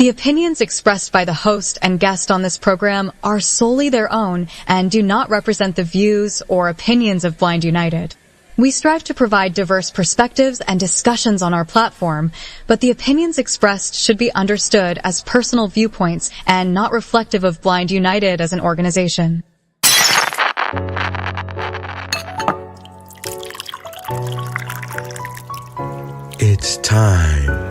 The opinions expressed by the host and guest on this program are solely their own and do not represent the views or opinions of Blind United. We strive to provide diverse perspectives and discussions on our platform, but the opinions expressed should be understood as personal viewpoints and not reflective of Blind United as an organization. It's time.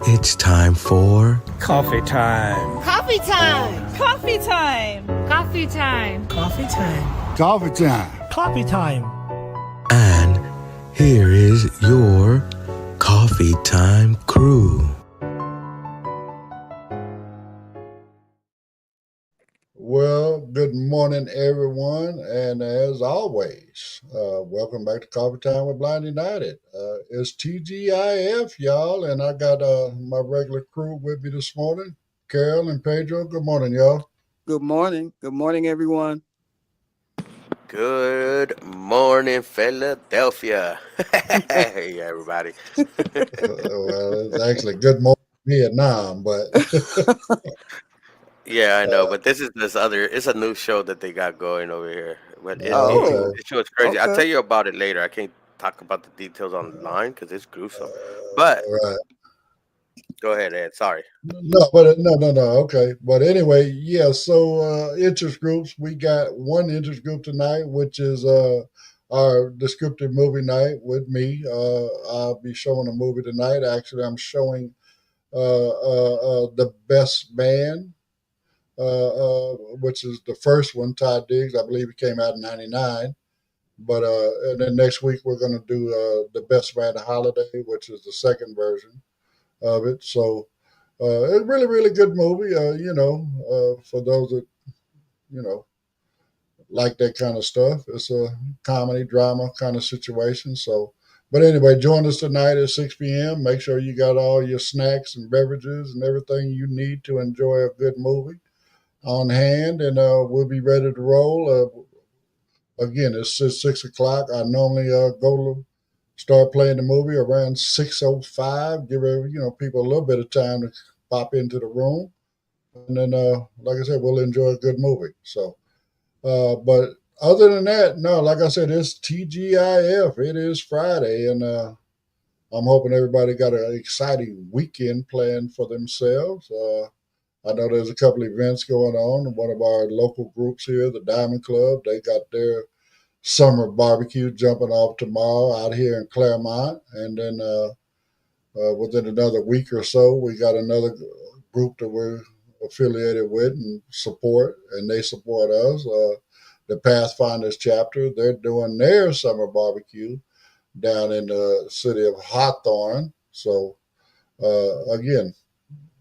It's time for coffee time. Coffee time. Coffee time. Coffee time. Coffee time. Coffee time. Coffee time. And here is your coffee time crew. Well, good morning, everyone. And as always, welcome back to Coffee Time with Blind United. It's TGIF, y'all. And I got my regular crew with me this morning, Carol and Pedro. Good morning, y'all. Good morning. Good morning, everyone. Good morning, Philadelphia. Hey, everybody. Well, it's actually good morning, Vietnam, but... Yeah, I know, but it's a new show that they got going over here. But it show is crazy. Okay. I'll tell you about it later. I can't talk about the details online because it's gruesome. But right. Go ahead, Ed. Sorry. No. Okay. But anyway, yeah. So interest groups. We got one interest group tonight, which is our descriptive movie night with me. I'll be showing a movie tonight. Actually, I'm showing The Best Man. Which is the first one, Todd Diggs. I believe it came out in '99. But and then next week we're going to do The Best Man Holiday, which is the second version of it. So it's a really, really good movie. For those that like that kind of stuff, it's a comedy drama kind of situation. So, but anyway, join us tonight at 6 p.m. Make sure you got all your snacks and beverages and everything you need to enjoy a good movie on hand, and we'll be ready to roll. Again, it's 6 o'clock. I normally start playing the movie around 6:05. Give people a little bit of time to pop into the room, and then, like I said, we'll enjoy a good movie. So, but other than that, no, like I said, it's TGIF. It is Friday, and I'm hoping everybody got an exciting weekend planned for themselves. I know there's a couple events going on. One of our local groups here, the Diamond Club, they got their summer barbecue jumping off tomorrow out here in Claremont. And then within another week or so, we got another group that we're affiliated with and support, and they support us. The Pathfinders chapter, they're doing their summer barbecue down in the city of Hawthorne. So, again,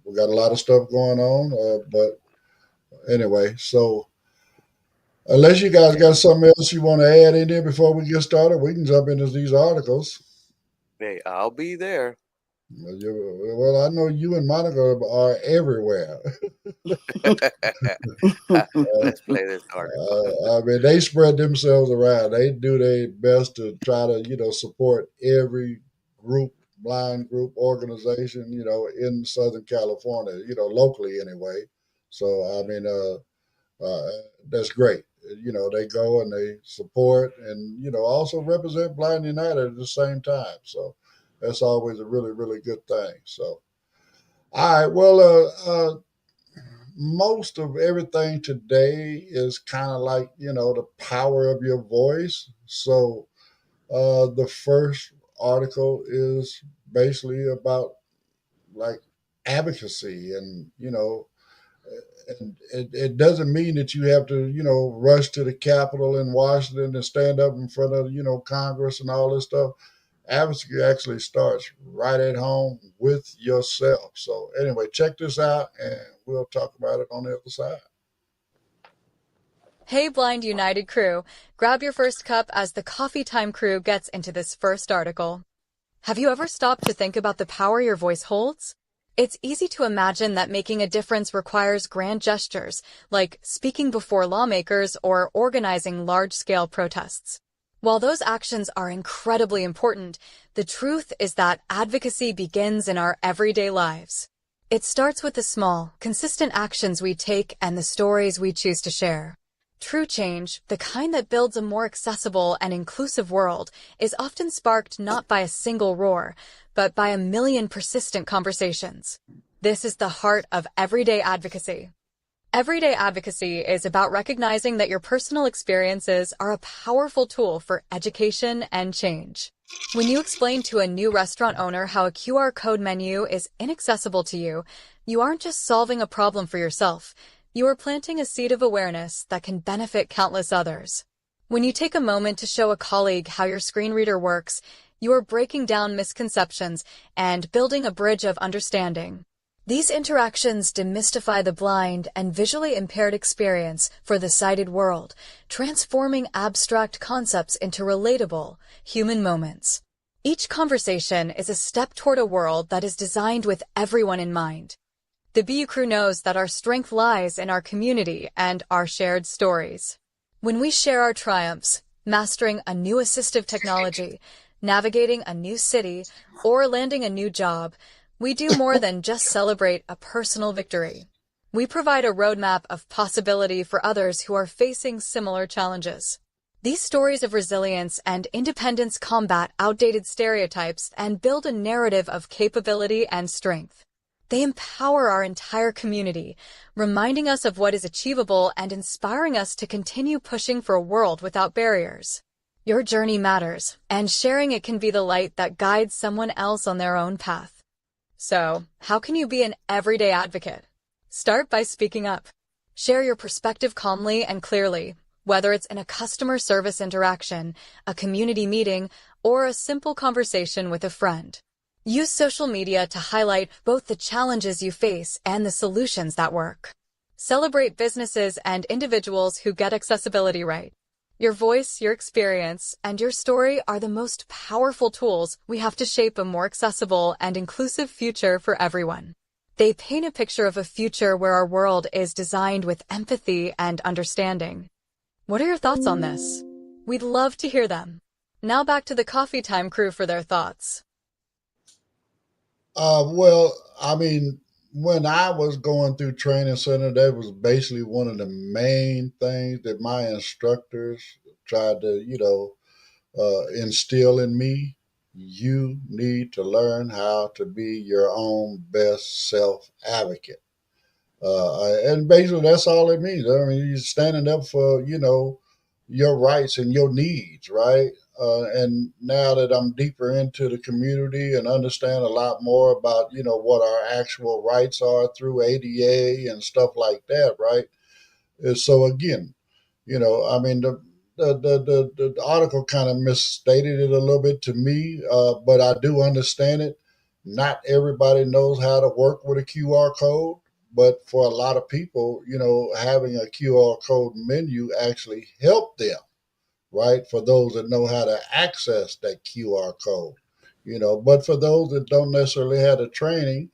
we got a lot of stuff going on, but anyway, so unless you guys got something else you want to add in there before we get started, we can jump into these articles. Hey, I'll be there. Well, I know you and Monica are everywhere. Let's play this article. I mean, they spread themselves around. They do their best to try to, support every group, blind group organization, in Southern California, locally anyway. So, I mean, that's great. They go and they support and, also represent Blind United at the same time. So that's always a really, really good thing. So, all right. Well, most of everything today is kind of like, the power of your voice. So the first article is basically about like advocacy, and and it doesn't mean that you have to rush to the Capitol in Washington and stand up in front of Congress and all this stuff. Advocacy actually starts right at home with yourself. So anyway, check this out and we'll talk about it on the other side. Hey, Blind United crew, grab your first cup as the Coffee Time crew gets into this first article. Have you ever stopped to think about the power your voice holds? It's easy to imagine that making a difference requires grand gestures, like speaking before lawmakers or organizing large-scale protests. While those actions are incredibly important, the truth is that advocacy begins in our everyday lives. It starts with the small, consistent actions we take and the stories we choose to share. True change, the kind that builds a more accessible and inclusive world, is often sparked not by a single roar, but by a million persistent conversations. This is the heart of everyday advocacy. Everyday advocacy is about recognizing that your personal experiences are a powerful tool for education and change. When you explain to a new restaurant owner how a QR code menu is inaccessible to you, you aren't just solving a problem for yourself. You are planting a seed of awareness that can benefit countless others. When you take a moment to show a colleague how your screen reader works, you are breaking down misconceptions and building a bridge of understanding. These interactions demystify the blind and visually impaired experience for the sighted world, transforming abstract concepts into relatable, human moments. Each conversation is a step toward a world that is designed with everyone in mind. The BU crew knows that our strength lies in our community and our shared stories. When we share our triumphs, mastering a new assistive technology, navigating a new city, or landing a new job, we do more than just celebrate a personal victory. We provide a roadmap of possibility for others who are facing similar challenges. These stories of resilience and independence combat outdated stereotypes and build a narrative of capability and strength. They empower our entire community, reminding us of what is achievable and inspiring us to continue pushing for a world without barriers. Your journey matters, and sharing it can be the light that guides someone else on their own path. So, how can you be an everyday advocate? Start by speaking up. Share your perspective calmly and clearly, whether it's in a customer service interaction, a community meeting, or a simple conversation with a friend. Use social media to highlight both the challenges you face and the solutions that work. Celebrate businesses and individuals who get accessibility right. Your voice, your experience, and your story are the most powerful tools we have to shape a more accessible and inclusive future for everyone. They paint a picture of a future where our world is designed with empathy and understanding. What are your thoughts on this? We'd love to hear them. Now back to the Coffee Time crew for their thoughts. Well, I mean, when I was going through training center, that was basically one of the main things that my instructors tried to, instill in me. You need to learn how to be your own best self advocate. And basically, that's all it means. I mean, you're standing up for, your rights and your needs, right? And now that I'm deeper into the community and understand a lot more about, what our actual rights are through ADA and stuff like that, right? So again, I mean, the article kind of misstated it a little bit to me, but I do understand it. Not everybody knows how to work with a QR code, but for a lot of people, having a QR code menu actually helped them, right? For those that know how to access that QR code, but for those that don't necessarily have the training,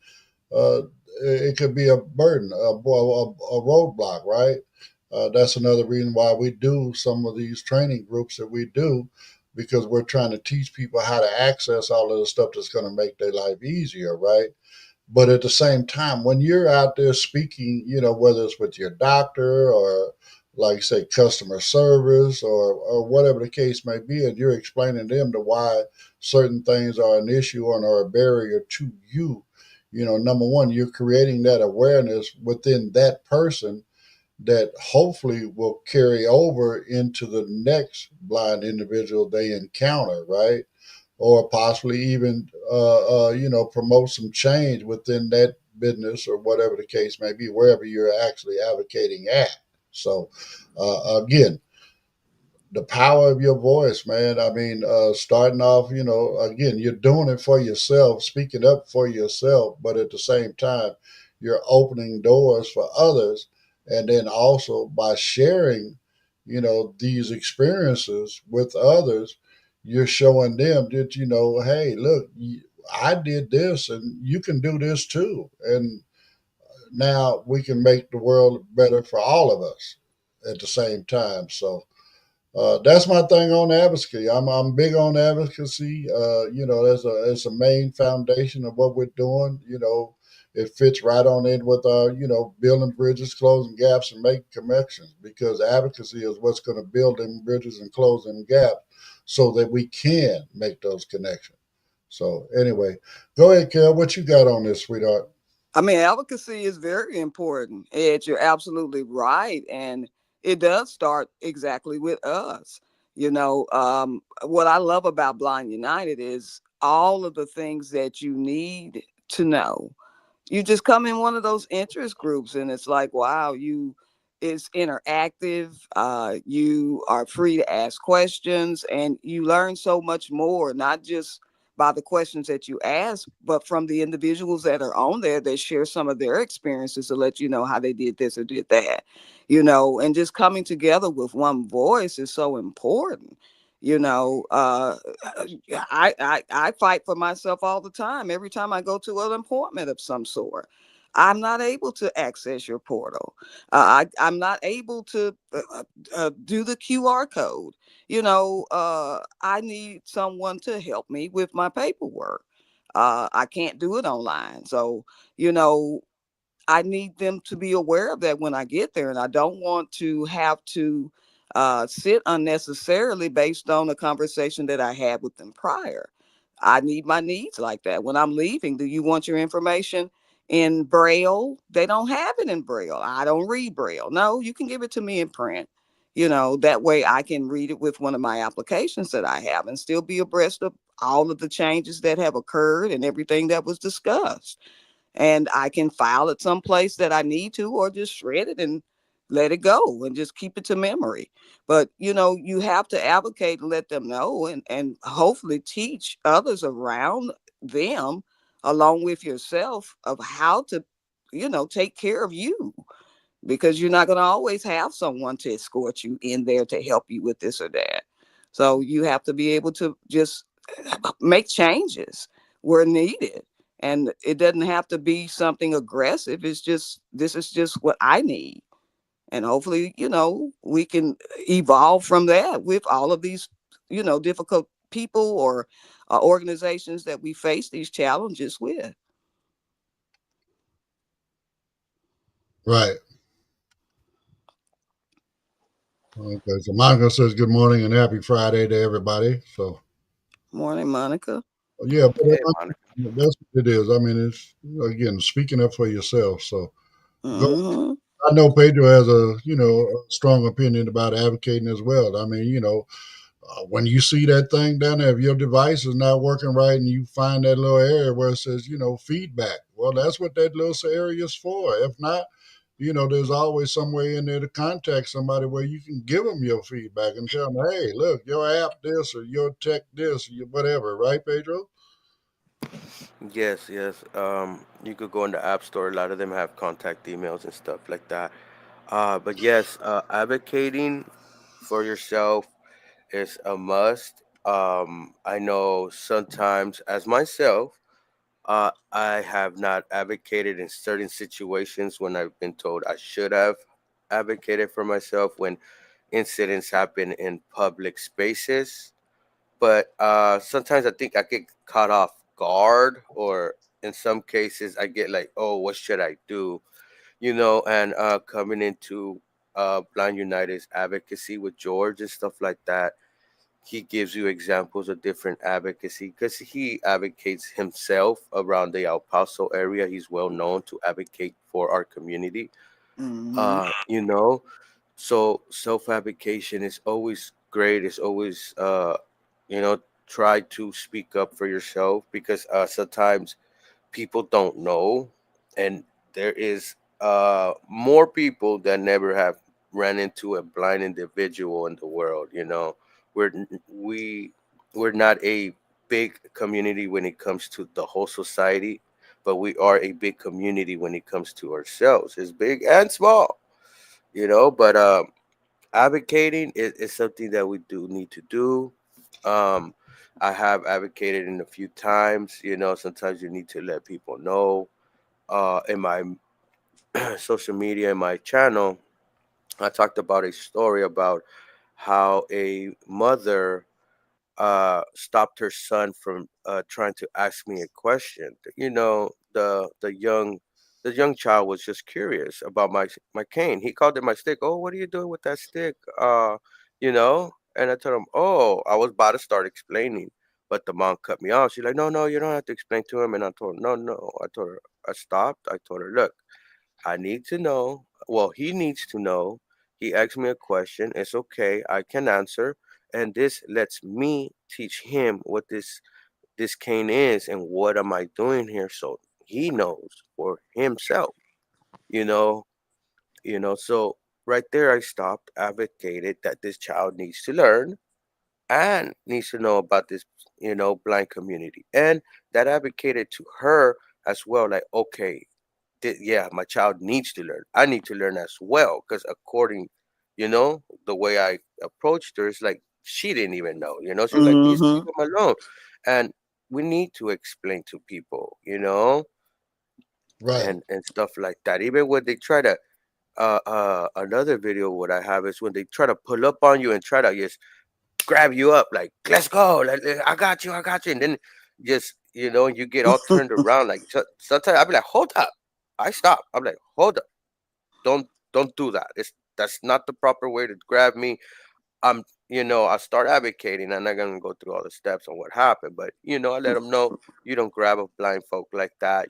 uh, it could be a burden, a roadblock, right? That's another reason why we do some of these training groups that we do, because we're trying to teach people how to access all of the stuff that's going to make their life easier, right? But at the same time, when you're out there speaking, whether it's with your doctor or, like you say, customer service or whatever the case may be, and you're explaining to them to why certain things are an issue and are a barrier to you, number one, you're creating that awareness within that person that hopefully will carry over into the next blind individual they encounter, right? Or possibly even, promote some change within that business or whatever the case may be, wherever you're actually advocating at. So, again, the power of your voice, man. I mean, starting off, again, you're doing it for yourself, speaking up for yourself, but at the same time, you're opening doors for others. And then also by sharing, these experiences with others, you're showing them that, hey, look, I did this and you can do this too. And now we can make the world better for all of us at the same time. So, That's my thing on advocacy. I'm big on advocacy. That's a main foundation of what we're doing. It fits right on in with building bridges, closing gaps, and making connections. Because advocacy is what's going to build them bridges and close them gaps, so that we can make those connections. So anyway, go ahead, Kel. What you got on this, sweetheart? I mean, advocacy is very important. Ed, you're absolutely right. And it does start exactly with us. What I love about Blind United is all of the things that you need to know. You just come in one of those interest groups and it's like, wow, it's interactive. You are free to ask questions and you learn so much more, not just by the questions that you ask, but from the individuals that are on there that share some of their experiences to let you know how they did this or did that. And just coming together with one voice is so important. you know uh I fight for myself all the time. Every time I go to an appointment of some sort, I'm not able to access your portal. I'm not able to do the QR code. I need someone to help me with my paperwork. I can't do it online. So, you know, I need them to be aware of that when I get there. And I don't want to have to sit unnecessarily based on a conversation that I had with them prior. I need my needs like that. When I'm leaving, do you want your information in Braille? They don't have it in Braille. I don't read Braille. No, you can give it to me in print. That way I can read it with one of my applications that I have and still be abreast of all of the changes that have occurred and everything that was discussed, and I can file it someplace that I need to, or just shred it and let it go and just keep it to memory. But you have to advocate and let them know, and hopefully teach others around them along with yourself of how to take care of you, because you're not going to always have someone to escort you in there to help you with this or that. So you have to be able to just make changes where needed. And it doesn't have to be something aggressive. It's just, this is just what I need. And hopefully, we can evolve from that with all of these, difficult people or organizations that we face these challenges with. Right. Okay. So Monica says good morning and happy Friday to everybody. So Morning, Monica. yeah, but Hey, Monica. that's what it is. I mean, it's again speaking up for yourself. So go. Hmm. I know Pedro has a strong opinion about advocating as well. I mean, when you see that thing down there, if your device is not working right and you find that little area where it says, feedback, well, that's what that little area is for. If not, there's always some way in there to contact somebody where you can give them your feedback and tell them, hey, look, your app this or your tech this or your whatever, right, Pedro? Yes, yes. You could go in the App Store. A lot of them have contact emails and stuff like that. But yes, advocating for yourself is a must. I know sometimes, as myself, I have not advocated in certain situations when I've been told I should have advocated for myself when incidents happen in public spaces. But sometimes I think I get caught off guard, or in some cases, I get like, oh, what should I do? And coming into Blind United's advocacy with George and stuff like that, he gives you examples of different advocacy because he advocates himself around the El Paso area. He's well known to advocate for our community. Hmm. So self advocation is always great. It's always you know, try to speak up for yourself because sometimes people don't know, and there is more people that never have ran into a blind individual in the world. We're we we're not a big community when it comes to the whole society, but we are a big community when it comes to ourselves. It's big and small, but advocating is something that we do need to do. um I have advocated in a few times. Sometimes you need to let people know. In my social media, in my channel, I talked about a story about how a mother stopped her son from trying to ask me a question. You know, the young child was just curious about my cane. He called it my stick. Oh, what are you doing with that stick? You know, and I told him, oh, I was about to start explaining, but the mom cut me off. She's like, no, no, you don't have to explain to him. And I told her, no, no. I told her, I stopped. I told her, look, I need to know. Well, he needs to know. He asked me a question. It's okay. I can answer. And this lets me teach him what this cane is and what am I doing here so he knows for himself, you know, so right there I stopped, advocated that this child needs to learn and needs to know about this, blind community. And that advocated to her as well, like, okay, yeah, my child needs to learn. I need to learn as well, because according, the way I approached her, it's like she didn't even know. She was like, "Please leave Mm-hmm. him alone," and we need to explain to people, Right. and stuff like that. Even when they try to, another video what I have is when they try to pull up on you and try to just grab you up, like, let's go, like, I got you, and then just you get all turned around. Like sometimes I'll be like, hold up, I stop. I'm like, hold up, don't do that. That's not the proper way to grab me. I start advocating. I'm not gonna go through all the steps on what happened, but I let them know you don't grab a blind folk like that.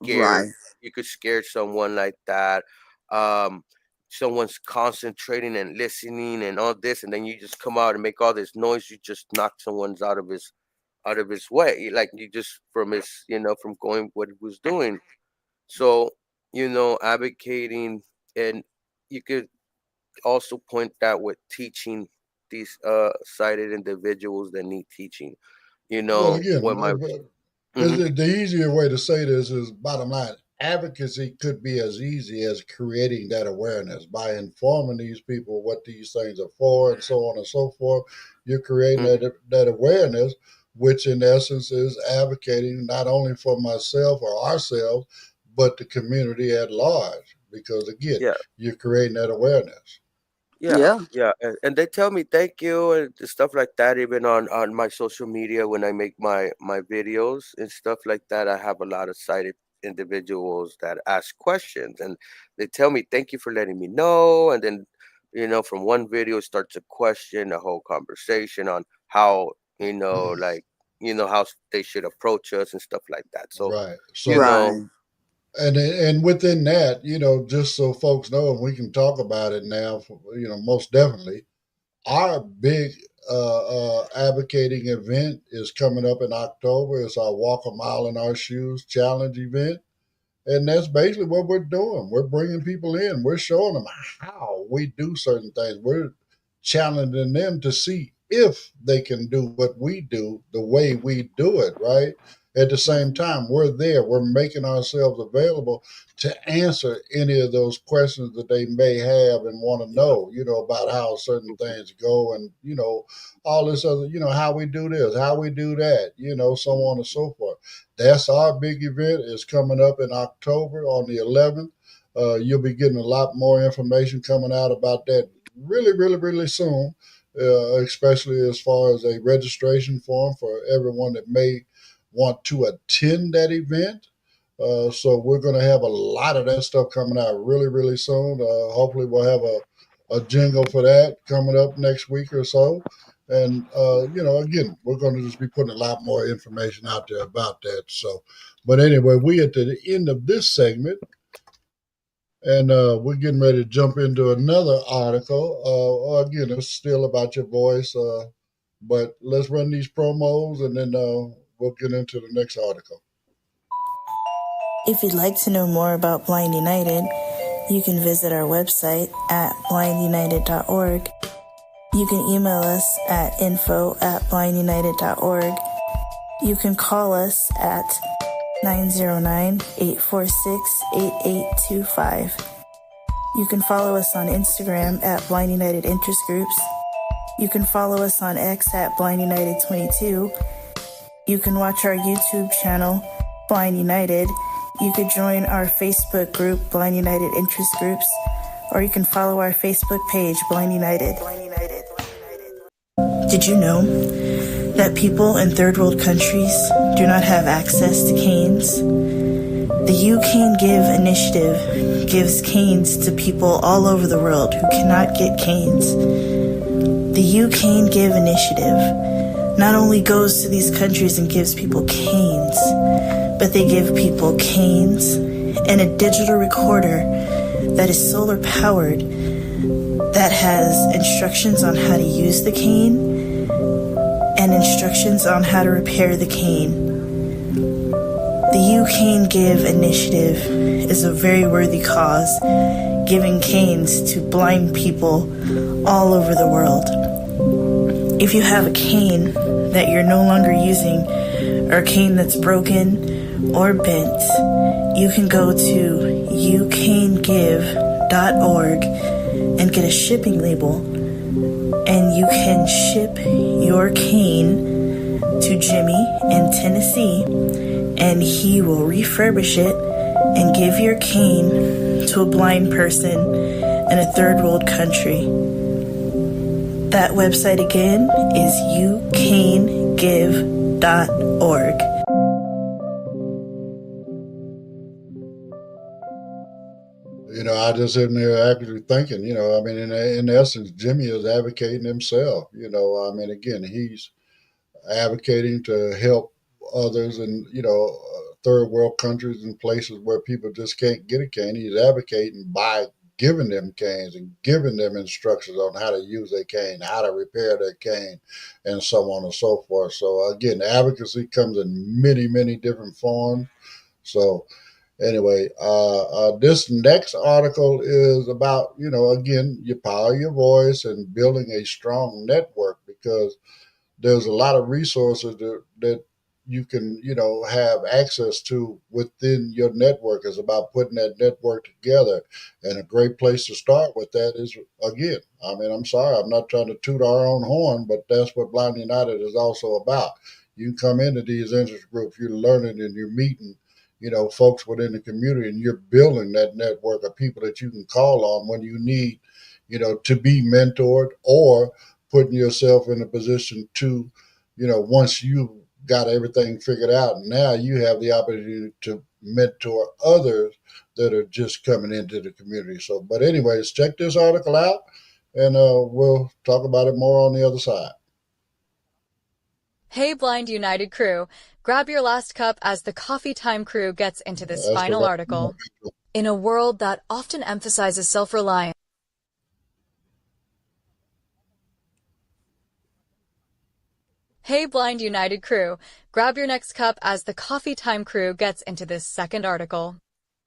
Right. You could scare someone like that. Um, Someone's concentrating and listening and all this, and then you just come out and make all this noise. You just knock someone's out of his way, like you just from his, from going what he was doing. So, advocating, and you could also point that with teaching these sighted individuals that need teaching. Well, again, When my is hmm the easier way to say this is bottom line. Advocacy could be as easy as creating that awareness by informing these people what these things are for and so on and so forth. You're creating hmm that awareness, which in essence is advocating not only for myself or ourselves, but the community at large. Because again, yeah, you're creating that awareness. yeah, Yeah. yeah, and they tell me thank you and stuff like that. Even on my social media when I make my videos and stuff like that, I have a lot of sighted individuals that ask questions, and they tell me thank you for letting me know. And then from one video starts a question, a whole conversation on how like how they should approach us and stuff like that. So Right. you So know Right. and within that, just so folks know, and we can talk about it now, most definitely, our big advocating event is coming up in October. It's our Walk a Mile in Our Shoes challenge event. And that's basically what we're doing. We're bringing people in. We're showing them how we do certain things. We're challenging them to see if they can do what we do the way we do it, right? At the same Mhm. time, we're there. We're making ourselves available to answer any of those questions that they may have and want to yeah. know, about how certain Mhm. things go and, all this other, how we do this, how we do that, so on and so forth. That's our big event. It's coming up in October on the 11th. You'll be getting a lot more information coming out about that really, really, really soon, especially as far as a registration form for everyone that may want to attend that event. So we're going to have a lot of that stuff coming out really, really soon. Hopefully, we'll have a jingle for that coming up next week or so. And again, we're going to just be putting a lot more information out there about that. So, but anyway, we at the end of this segment, and we're getting ready to jump into another article. Again, it's still about your voice, but let's run these promos, and then we'll get into the next article. If you'd like to know more about Blind United, you can visit our website at blindunited.org. You can email us at info@blindunited.org. You can call us at 909-846-8825. You can follow us on Instagram at Blind United Interest Groups. You can follow us on X at Blind United 22. You can watch our YouTube channel, Blind United. You could join our Facebook group, Blind United Interest Groups, or you can follow our Facebook page, Blind United. Blind United. Did you know that people in third world countries do not have access to canes? The You Cane Give initiative gives canes to people all over the world who cannot get canes. The You Cane Give initiative not only goes to these countries and gives people canes, but they give people canes and a digital recorder that is solar powered, that has instructions on how to use the cane and instructions on how to repair the cane. The You Cane Give initiative is a very worthy cause, giving canes to blind people all over the world. If you have a cane that you're no longer using, or a cane that's broken or bent, you can go to youcanegive.org and get a shipping label, and you can ship your cane to Jimmy in Tennessee, and he will refurbish it and give your cane to a blind person in a third world country. That website again is youcanegive.org. I just sitting there actually thinking, I mean, in essence, Jimmy is advocating himself. Again, he's advocating to help others in, third world countries and places where people just can't get a cane. He's advocating by giving them canes and giving them instructions on how to use their cane, how to repair their cane, and so on and so forth. So again, advocacy comes in many, many different forms. So anyway, this next article is about, again, your power of your voice and building a strong network, because there's a lot of resources that you can, have access to within your network. Is about putting that network together. And a great place to start with that is, again, I'm sorry, I'm not trying to toot our own horn, but that's what Blind United is also about. You come into these interest groups, you're learning and you're meeting, folks within the community, and you're building that network of people that you can call on when you need, to be mentored, or putting yourself in a position to, once you've got everything figured out, now you have the opportunity to mentor others that are just coming into the community. So, but anyways, check this article out, and we'll talk about it more on the other side. Hey, Blind United crew, grab your last cup as the Coffee Time crew gets into this final article. In a world that often emphasizes self-reliance, Hey, Blind United crew, grab your next cup as the Coffee Time crew gets into this second article.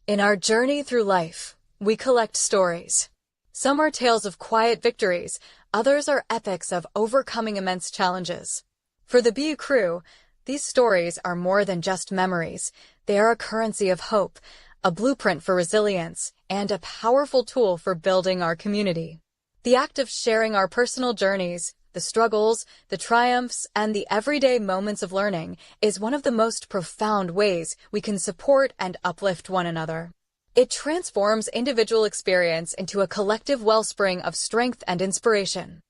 In our journey through life, we collect stories. Some are tales of quiet victories, others are epics of overcoming immense challenges. For the BU crew, these stories are more than just memories. They are a currency of hope, a blueprint for resilience, and a powerful tool for building our community. The act of sharing our personal journeys, the struggles, the triumphs, and the everyday moments of learning is one of the most profound ways we can support and uplift one another. It transforms individual experience into a collective wellspring of strength and inspiration.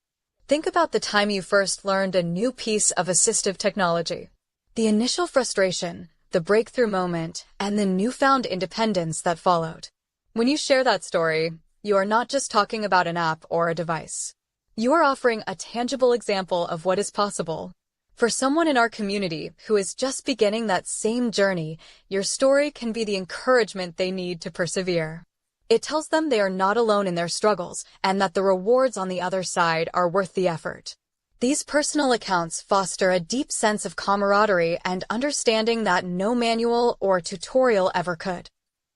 Think about the time you first learned a new piece of assistive technology. The initial frustration, the breakthrough moment, and the newfound independence that followed. When you share that story, you are not just talking about an app or a device. You are offering a tangible example of what is possible. For someone in our community who is just beginning that same journey, your story can be the encouragement they need to persevere. It tells them they are not alone in their struggles and that the rewards on the other side are worth the effort. These personal accounts foster a deep sense of camaraderie and understanding that no manual or tutorial ever could.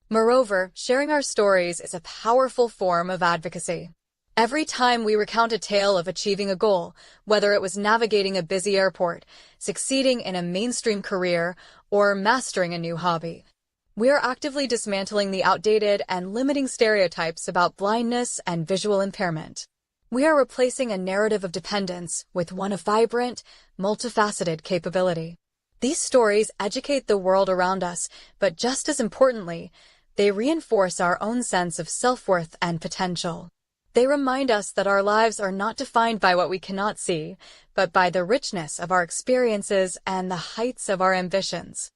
Moreover, sharing our stories is a powerful form of advocacy. Every time we recount a tale of achieving a goal, whether it was navigating a busy airport, succeeding in a mainstream career, or mastering a new hobby, we are actively dismantling the outdated and limiting stereotypes about blindness and visual impairment. We are replacing a narrative of dependence with one of vibrant, multifaceted capability. These stories educate the world around us, but just as importantly, they reinforce our own sense of self-worth and potential. They remind us that our lives are not defined by what we cannot see, but by the richness of our experiences and the heights of our ambitions.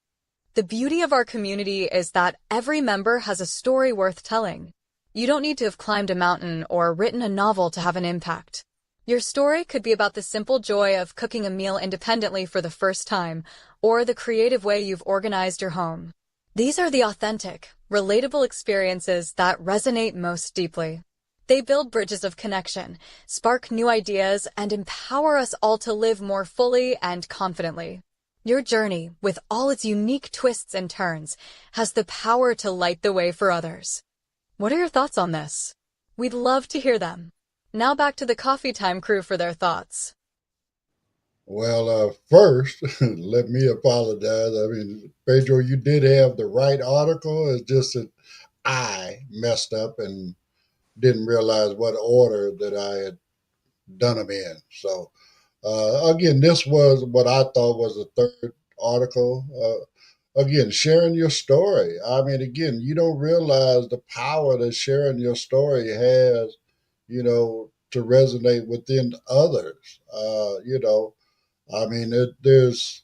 The beauty of our community is that every member has a story worth telling. You don't need to have climbed a mountain or written a novel to have an impact. Your story could be about the simple joy of cooking a meal independently for the first time, or the creative way you've organized your home. These are the authentic, relatable experiences that resonate most deeply. They build bridges of connection, spark new ideas, and empower us all to live more fully and confidently. Your journey, with all its unique twists and turns, has the power to light the way for others. What are your thoughts on this? We'd love to hear them. Now back to the Coffee Time crew for their thoughts. Well, first, let me apologize. I mean, Pedro, you did have the right article. It's just that I messed up and didn't realize what order that I had done them in. So, again, this was what I thought was the third article. Again, sharing your story. I mean, again, you don't realize the power that sharing your story has, to resonate within others. I mean, there's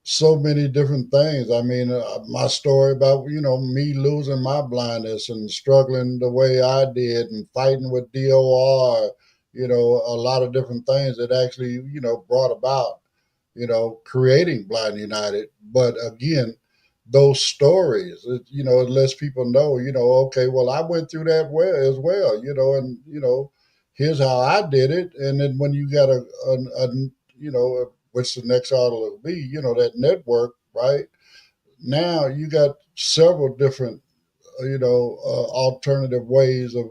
so many different things. I mean, my story about, me losing my blindness and struggling the way I did and fighting with DOR, a lot of different things that actually, brought about, creating Blind United. But again, those stories, it lets people know, okay, well, I went through that well as well, and, here's how I did it. And then when you got which the next article will be, that network, right? Now you got several different, alternative ways of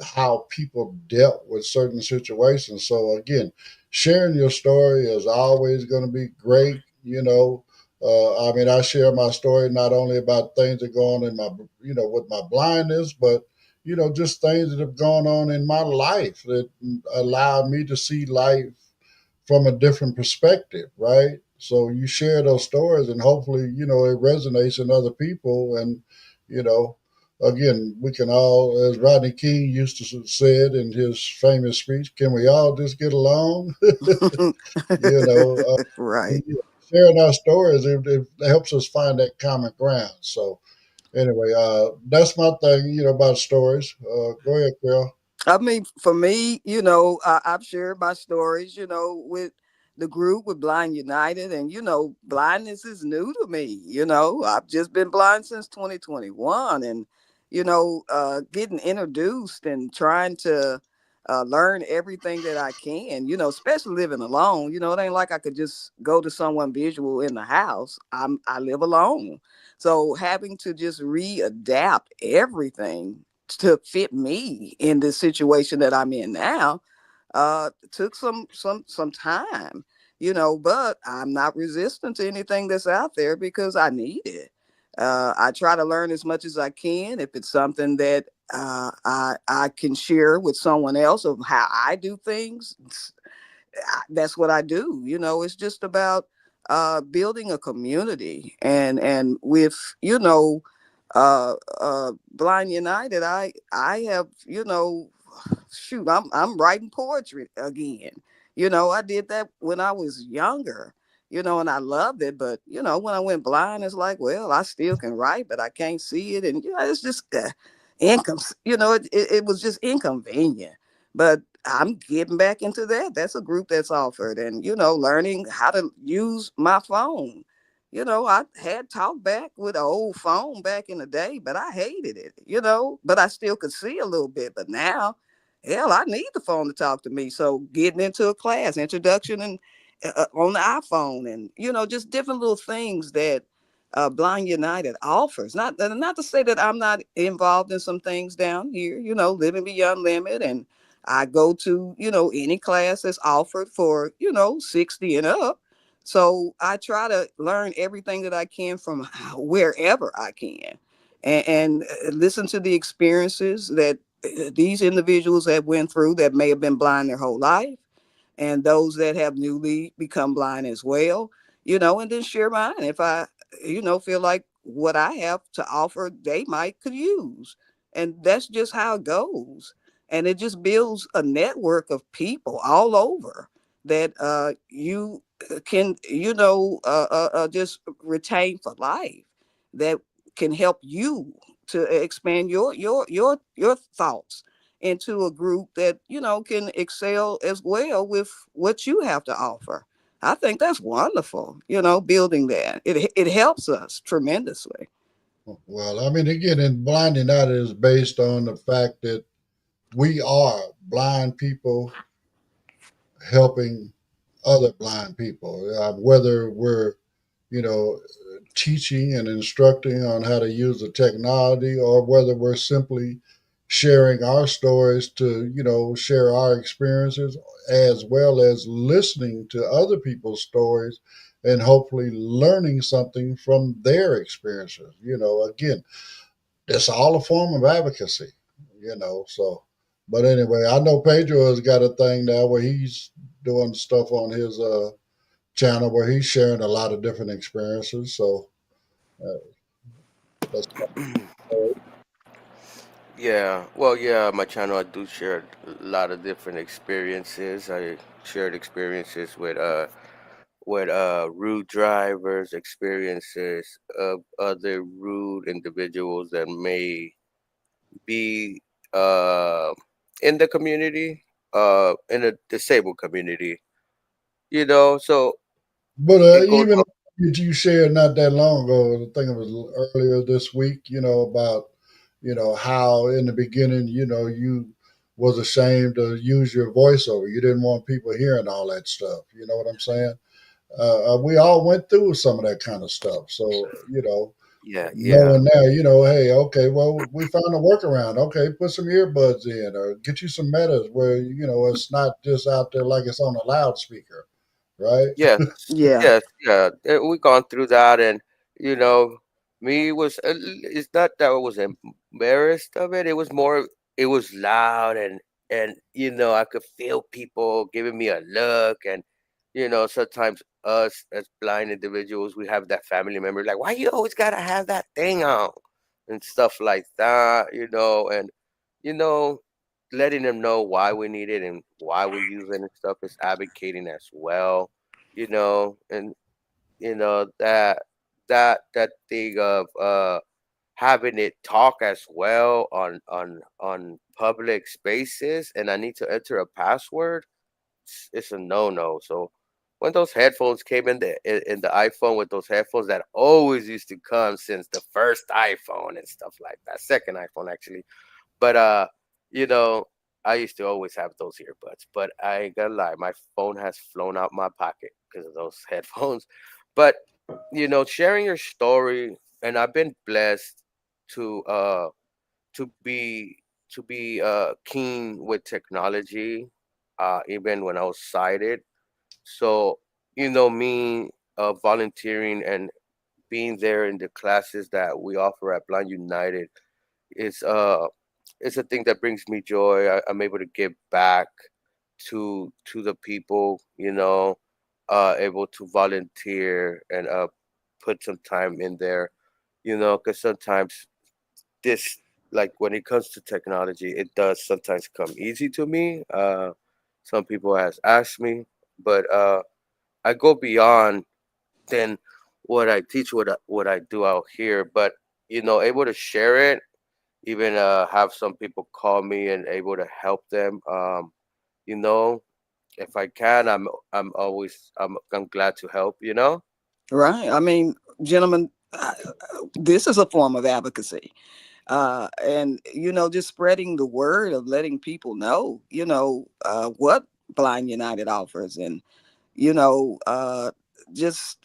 how people dealt with certain situations. So again, sharing your story is always going to be great. I mean, I share my story not only about things that go on in my, with my blindness, but just things that have gone on in my life that allowed me to see life from a different perspective, right? So you share those stories and hopefully, it resonates in other people. And, you know, again, we can all, as Rodney King used to said in his famous speech, can we all just get along? you know, uh, Right. Sharing our stories, it helps us find that common ground. So anyway, that's my thing, about stories. Go ahead, Carol. I mean, for me, I've shared my stories, with the group with Blind United, and blindness is new to me. I've just been blind since 2021, and getting introduced and trying to learn everything that I can. Especially living alone. It ain't like I could just go to someone visual in the house. I live alone, so having to just readapt everything to fit me in this situation that I'm in now took some time, but I'm not resistant to anything that's out there because I need it. I try to learn as much as I can. If it's something that I can share with someone else of how I do things, that's what I do. It's just about building a community, and with Blind United, I have shoot, I'm writing poetry again. I did that when I was younger. And I loved it, but when I went blind, it's like, well, I still can write, but I can't see it, and it's just income. It was just inconvenient. But I'm getting back into that. That's a group that's offered, and learning how to use my phone. I had talk back with an old phone back in the day, but I hated it. But I still could see a little bit. But now, hell, I need the phone to talk to me. So getting into a class, introduction, and on the iPhone, and just different little things that Blind United offers. Not to say that I'm not involved in some things down here. Living beyond limit, and I go to any class that's offered for 60 and up. So I try to learn everything that I can from wherever I can, and listen to the experiences that these individuals have went through that may have been blind their whole life, and those that have newly become blind as well, and then share mine if I, feel like what I have to offer they might could use. And that's just how it goes. and it just builds a network of people all over that you can, just retain for life, that can help you to expand your thoughts into a group that can excel as well with what you have to offer. I think that's wonderful, building that. It helps us tremendously. Well, I mean, again, in Blind United is based on the fact that we are blind people helping other blind people, whether we're, you know, teaching and instructing on how to use the technology, or whether we're simply sharing our stories to, share our experiences, as well as listening to other people's stories and hopefully learning something from their experiences. Again, it's all a form of advocacy, so. But anyway, I know Pedro has got a thing now where he's doing stuff on his channel where he's sharing a lot of different experiences. So uh, that's Yeah, well, yeah, my channel I do share a lot of different experiences. I shared experiences with rude drivers, experiences of other rude individuals that may be uh in the community, in a disabled community, so But it goes even up. that you shared not that long ago, I think it was earlier this week, about, how in the beginning, you was ashamed to use your voiceover. You didn't want people hearing all that stuff. You know what I'm saying? We all went through some of that kind of stuff. So, Yeah, yeah. knowing now, hey, okay, well, we found a workaround. Okay, put some earbuds in or get you some metas where, it's not just out there like it's on a loudspeaker, right? Yes, Yeah. yes, yeah. We gone through that, and you know, me was. It's not that I was embarrassed of it. It was more. It was loud, and I could feel people giving me a look, and sometimes us as blind individuals, we have that family member like, why you always gotta have that thing on, and stuff like that, and you know, letting them know why we need it and why we use it and stuff is advocating as well, and that thing of having it talk as well on public spaces, and I need to enter a password. It's a no-no. So when those headphones came in the iPhone, with those headphones that always used to come since the first iPhone and stuff like that, second iPhone actually, but you know, I used to always have those earbuds. But I ain't gonna lie, my phone has flown out my pocket because of those headphones. But sharing your story, and I've been blessed to uh to be keen with technology, even when I was sighted. So me volunteering and being there in the classes that we offer at Blind United is it's a thing that brings me joy. I'm able to give back to the people, able to volunteer and put some time in there, because sometimes this, like when it comes to technology, it does sometimes come easy to me. Some people has asked me, but I go beyond than what I teach, what I do out here, but able to share it, even have some people call me and able to help them. You know, if I can, I'm glad to help. Right. I mean, gentlemen, this is a form of advocacy. And just spreading the word of letting people know what Blind United offers, and you know uh just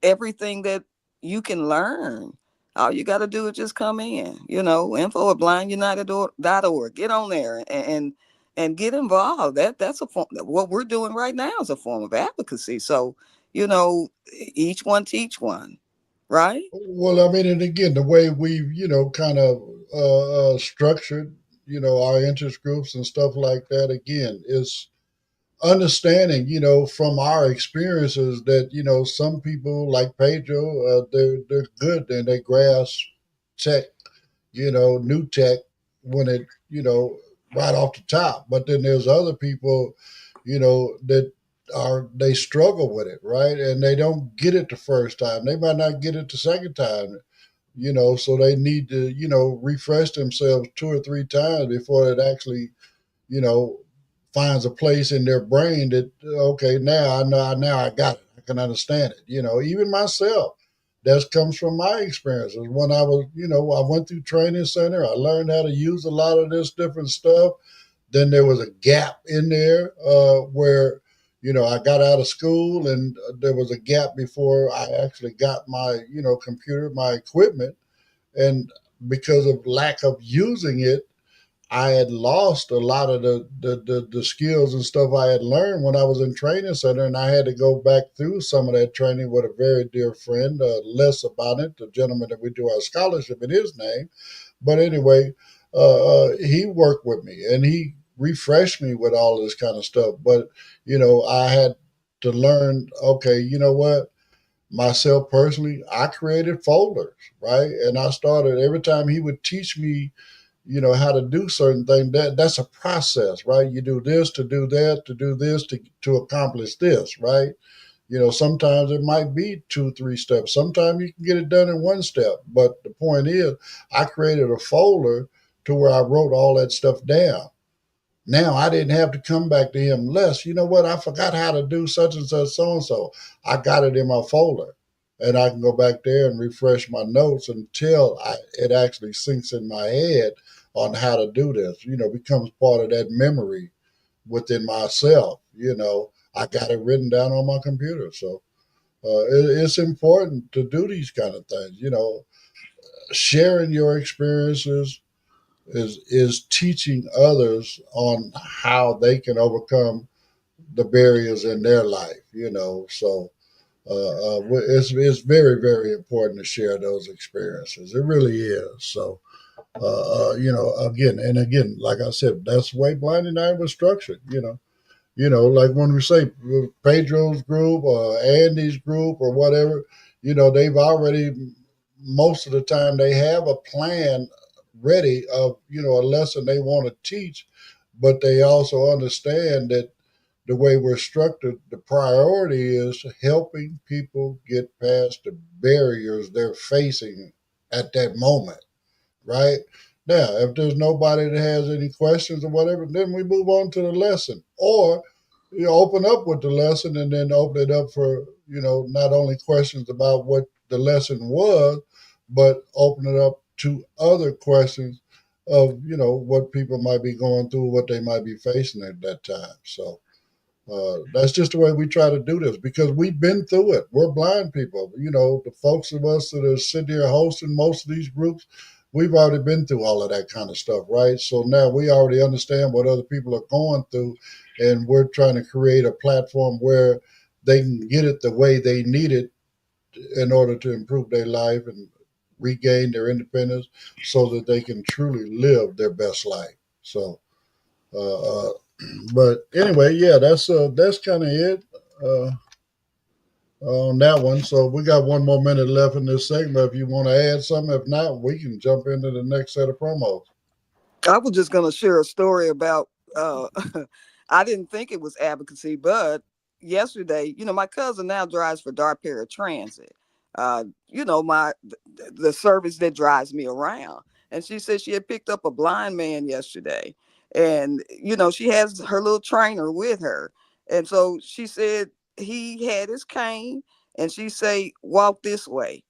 everything that you can learn. All you got to do is just come in, info at blindunited.org. Get on there and get involved. That's a form. What we're doing right now is a form of advocacy. So you know each one teach one, right? Well, I mean, and again, the way we've, kind of structured, our interest groups and stuff like that, again, is understanding, from our experiences that, some people like Pedro, they're good and they grasp tech, new tech when it, right off the top. But then there's other people, that they struggle with it, right? And they don't get it the first time. They might not get it the second time, so they need to, refresh themselves two or three times before it actually, you know, finds a place in their brain that, okay, now I got it. I can understand it. Even myself, that comes from my experiences. When I was, I went through training center, I learned how to use a lot of this different stuff. Then there was a gap in there where, I got out of school, and there was a gap before I actually got my, computer, my equipment. And because of lack of using it, I had lost a lot of the skills and stuff I had learned when I was in training center, and I had to go back through some of that training with a very dear friend, Les about it, the gentleman that we do our scholarship in his name. But anyway, he worked with me and he refreshed me with all this kind of stuff. But I had to learn. Okay, you know what? Myself personally, I created folders, right? And I started every time he would teach me, how to do certain things. That's a process, right? You do this to do that, to do this to accomplish this, right? Sometimes it might be two, three steps. Sometimes you can get it done in one step. But the point is, I created a folder to where I wrote all that stuff down. Now I didn't have to come back to him. Les, you know what? I forgot how to do such and such, so and so. I got it in my folder, and I can go back there and refresh my notes until it actually sinks in my head on how to do this. Becomes part of that memory within myself. I got it written down on my computer, so it's important to do these kind of things. Sharing your experiences is teaching others on how they can overcome the barriers in their life. So it's very, very important to share those experiences. It really is. So again and again, like I said, that's the way Blind United was structured. Like when we say Pedro's group or Andy's group or whatever, they've already, most of the time, they have a plan ready of, a lesson they want to teach, but they also understand that the way we're structured, the priority is helping people get past the barriers they're facing at that moment, right? Now, if there's nobody that has any questions or whatever, then we move on to the lesson. Or open up with the lesson and then open it up for, not only questions about what the lesson was, but open it up to other questions of, what people might be going through, what they might be facing at that time. So that's just the way we try to do this because we've been through it. We're blind people. The folks of us that are sitting here hosting most of these groups, we've already been through all of that kind of stuff, right? So now we already understand what other people are going through, and we're trying to create a platform where they can get it the way they need it in order to improve their life and regain their independence so that they can truly live their best life. So, uh, but anyway, yeah, that's kind of it uh, on that one. So we got one more minute left in this segment. If you want to add something, if not, we can jump into the next set of promos. I was just going to share a story about, I didn't think it was advocacy, but yesterday, my cousin now drives for Dark Transit. The service that drives me around. And she said she had picked up a blind man yesterday. And, she has her little trainer with her. And so she said he had his cane and she say, walk this way.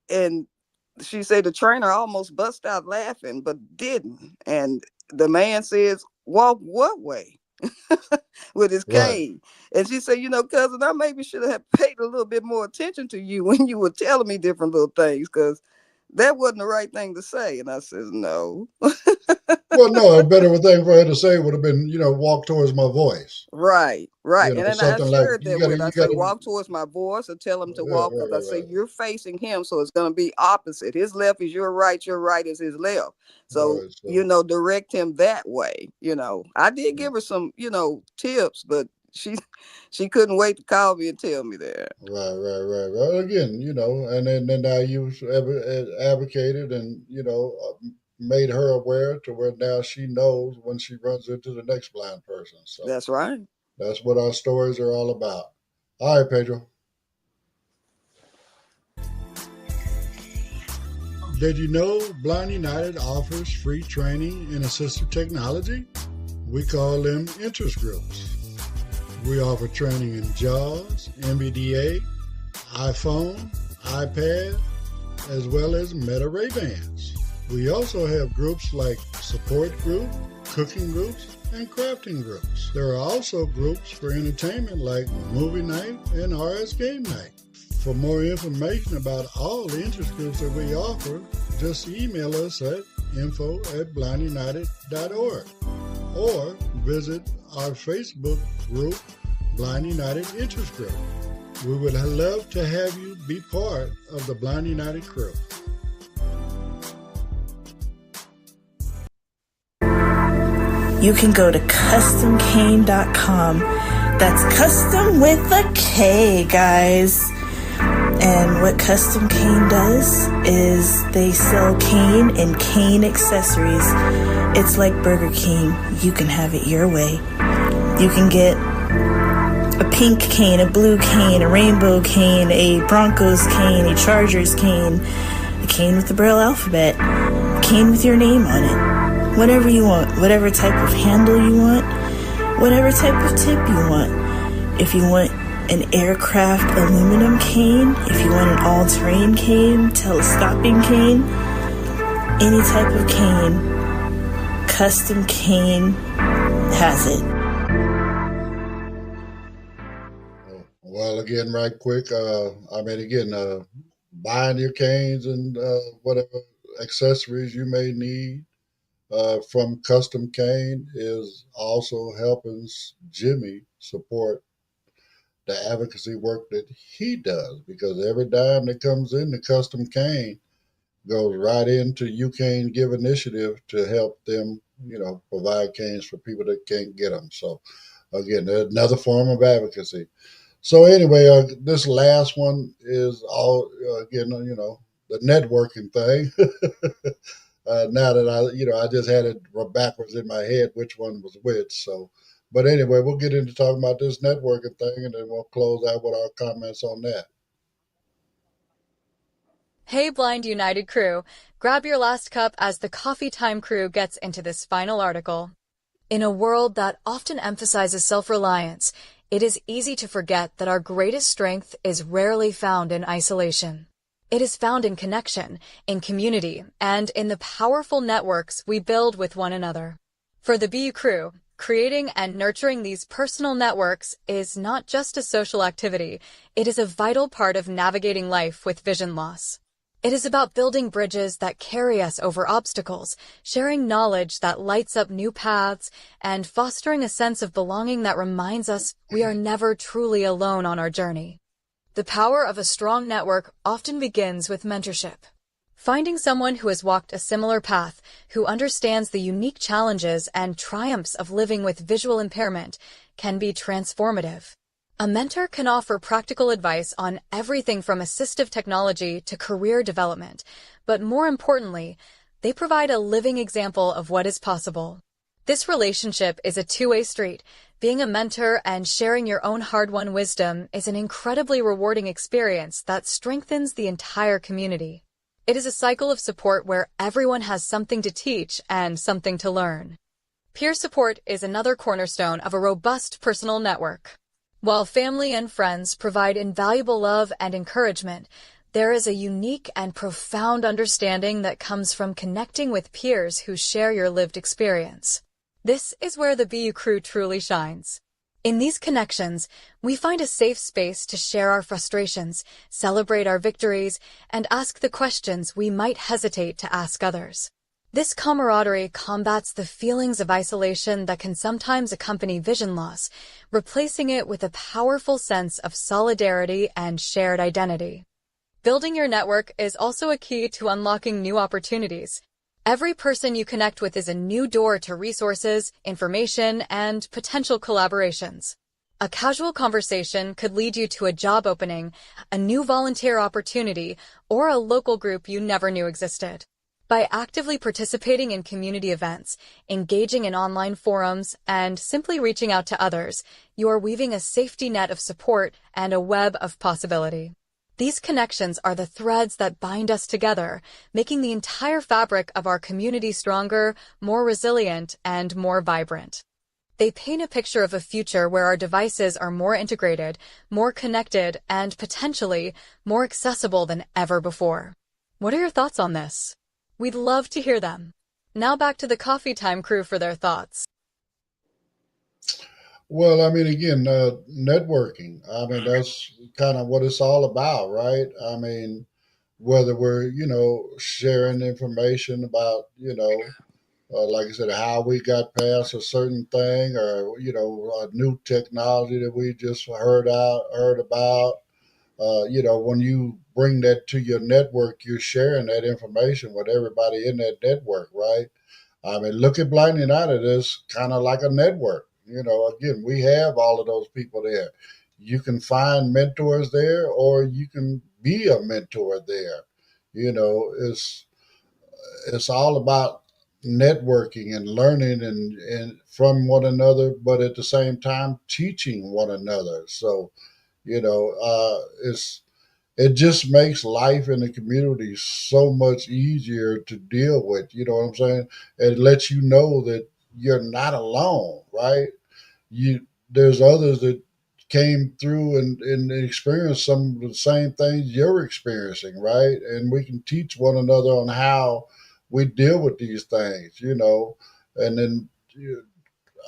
And she said the trainer almost bust out laughing, but didn't. And the man says, walk what way? With his Right. cane. And she said, cousin, I maybe should have paid a little bit more attention to you when you were telling me different little things, because that wasn't the right thing to say. And I says, no. Well, no, a better thing for her to say would have been, walk towards my voice. Right. And then I Something like shared you that got to, with, I say, walk towards my voice or tell him to right, walk, because I say, right, you're facing him. So it's going to be opposite. His left is your right is his left. So, right. So, direct him that way. I did give her some, tips, but she couldn't wait to call me and tell me that. right. Again, and then now you advocated and, made her aware to where now she knows when she runs into the next blind person. So That's right. that's what our stories are all about. All right, Pedro. Did you know Blind United offers free training in assistive technology? We call them interest groups. We offer training in JAWS, NVDA, iPhone, iPad, as well as Meta Ray-Bans. We also have groups like support group, cooking groups, and crafting groups. There are also groups for entertainment like movie night and RS game night. For more information about all the interest groups that we offer, just email us at info@blindunited.org or visit our Facebook group, Blind United Interest Group. We would love to have you be part of the Blind United crew. You can go to customcane.com. That's custom with a K, guys. And what Custom Cane does is they sell cane and cane accessories. It's like Burger King. You can have it your way. You can get a pink cane, a blue cane, a rainbow cane, a Broncos cane, a Chargers cane, a cane with the Braille alphabet, a cane with your name on it. Whatever you want, whatever type of handle you want, whatever type of tip you want. If you want an aircraft aluminum cane, if you want an all-terrain cane, telescoping cane, any type of cane, Custom Cane has it. Well, again, right quick, buying your canes and whatever accessories you may need from Custom Cane is also helping Jimmy support the advocacy work that he does, because every dime that comes in the Custom Cane goes right into You Cane Give initiative to help them, provide canes for people that can't get them. So again, another form of advocacy. So anyway, this last one is all the networking thing. Now that I just had it backwards in my head which one was which. So, but anyway, we'll get into talking about this networking thing, and then we'll close out with our comments on that. Hey, Blind United crew, grab your last cup as the Coffee Time crew gets into this final article. In a world that often emphasizes self-reliance, it is easy to forget that our greatest strength is rarely found in isolation. It is found in connection, in community, and in the powerful networks we build with one another. For the BU crew, creating and nurturing these personal networks is not just a social activity, it is a vital part of navigating life with vision loss. It is about building bridges that carry us over obstacles, sharing knowledge that lights up new paths, and fostering a sense of belonging that reminds us we are never truly alone on our journey. The power of a strong network often begins with mentorship. Finding someone who has walked a similar path, who understands the unique challenges and triumphs of living with visual impairment, can be transformative. A mentor can offer practical advice on everything from assistive technology to career development, but more importantly, they provide a living example of what is possible. This relationship is a two-way street. Being a mentor and sharing your own hard-won wisdom is an incredibly rewarding experience that strengthens the entire community. It is a cycle of support where everyone has something to teach and something to learn. Peer support is another cornerstone of a robust personal network. While family and friends provide invaluable love and encouragement, there is a unique and profound understanding that comes from connecting with peers who share your lived experience. This is where the BU crew truly shines. In these connections, we find a safe space to share our frustrations, celebrate our victories, and ask the questions we might hesitate to ask others. This camaraderie combats the feelings of isolation that can sometimes accompany vision loss, replacing it with a powerful sense of solidarity and shared identity. Building your network is also a key to unlocking new opportunities. Every person you connect with is a new door to resources, information, and potential collaborations. A casual conversation could lead you to a job opening, a new volunteer opportunity, or a local group you never knew existed. By actively participating in community events, engaging in online forums, and simply reaching out to others, you are weaving a safety net of support and a web of possibility. These connections are the threads that bind us together, making the entire fabric of our community stronger, more resilient, and more vibrant. They paint a picture of a future where our devices are more integrated, more connected, and potentially more accessible than ever before. What are your thoughts on this? We'd love to hear them. Now back to the Coffee Time crew for their thoughts. Well, I mean, again, networking. I mean, that's kind of what it's all about, right? I mean, whether we're, sharing information about, like I said, how we got past a certain thing, or a new technology that we just heard about. When you bring that to your network, you're sharing that information with everybody in that network, right? I mean, look at Blind United as kind of like a network. Again, we have all of those people there. You can find mentors there, or you can be a mentor there. It's all about networking and learning and from one another, but at the same time teaching one another. So, it just makes life in the community so much easier to deal with. You know what I'm saying? It lets you know that you're not alone, right? There's others that came through and experienced some of the same things you're experiencing, right? And we can teach one another on how we deal with these things, And then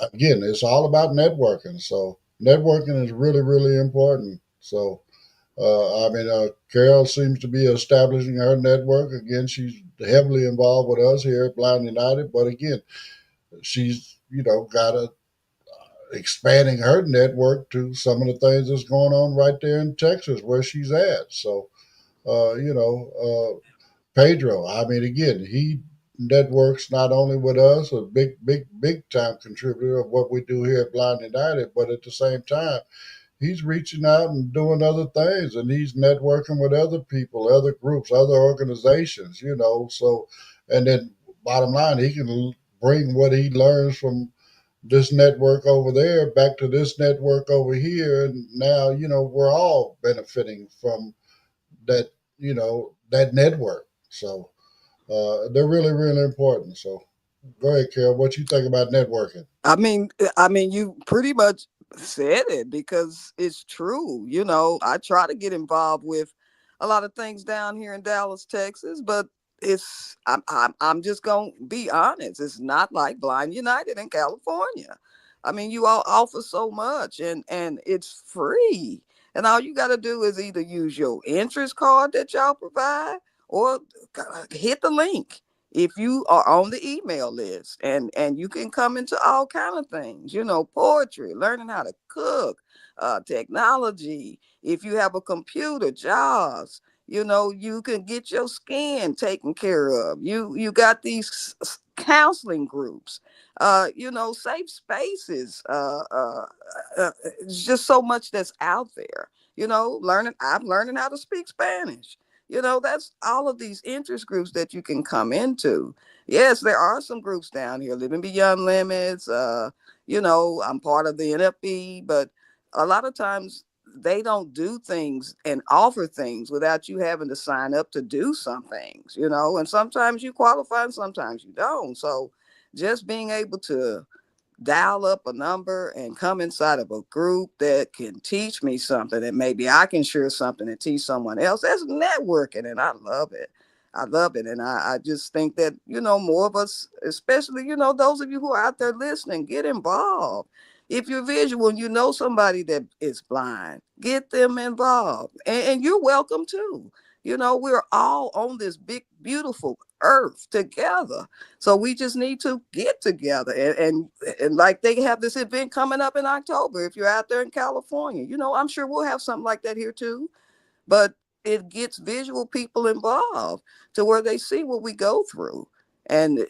again, it's all about networking. So networking is really, really important. So Carol seems to be establishing her network. Again, she's heavily involved with us here at Blind United. But again, she's, got a expanding her network to some of the things that's going on right there in Texas where she's at. So, uh, you know, Pedro, I mean, again, he networks not only with us, a big time contributor of what we do here at Blind United, but at the same time, he's reaching out and doing other things, and he's networking with other people, other groups, other organizations, So, and then bottom line, he can bring what he learns from this network over there back to this network over here. And now, we're all benefiting from that, that network. So, they're really, really important. So, go ahead, Carol. What you think about networking? You pretty much said it because it's true. I try to get involved with a lot of things down here in Dallas, Texas, but I'm just gonna be honest. It's not like Blind United in California. You all offer so much, and it's free. And all you got to do is either use your interest card that y'all provide, or hit the link if you are on the email list, and you can come into all kind of things, poetry, learning how to cook, technology. If you have a computer, jobs, you can get your skin taken care of. You got these counseling groups, safe spaces. It's just so much that's out there. I'm learning how to speak Spanish. That's all of these interest groups that you can come into. Yes, there are some groups down here, Living Beyond Limits. I'm part of the NFB, but a lot of times they don't do things and offer things without you having to sign up to do some things, and sometimes you qualify and sometimes you don't. So just being able to dial up a number and come inside of a group that can teach me something, and maybe I can share something and teach someone else. That's networking, and I love it. I love it. And I just think that, more of us, especially, those of you who are out there listening, get involved. If you're visual and you know somebody that is blind, get them involved. And you're welcome too. We're all on this big, beautiful earth together. So we just need to get together. And like they have this event coming up in October. If you're out there in California, I'm sure we'll have something like that here too. But it gets visual people involved to where they see what we go through. And,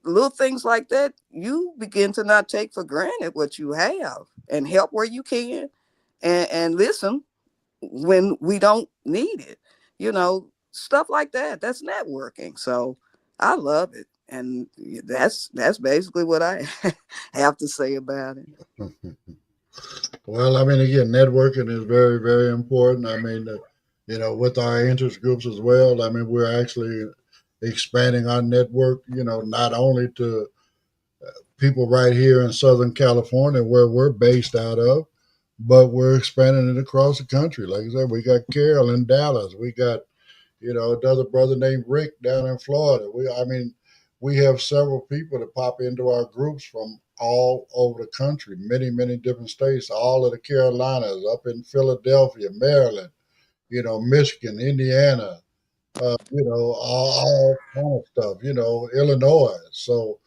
little things like that, you begin to not take for granted what you have, and help where you can, and listen when we don't need it. stuff like that. That's networking. So I love it. And that's basically what I have to say about it. Well, I mean, again, networking is very, very important. I mean, with our interest groups as well. I mean, we're actually expanding our network. Not only to people right here in Southern California, where we're based out of, but we're expanding it across the country. Like I said, we got Carol in Dallas. We got another brother named Rick down in Florida. I mean, we have several people that pop into our groups from all over the country, many, many different states, all of the Carolinas, up in Philadelphia, Maryland, Michigan, Indiana, all kind of stuff, Illinois. So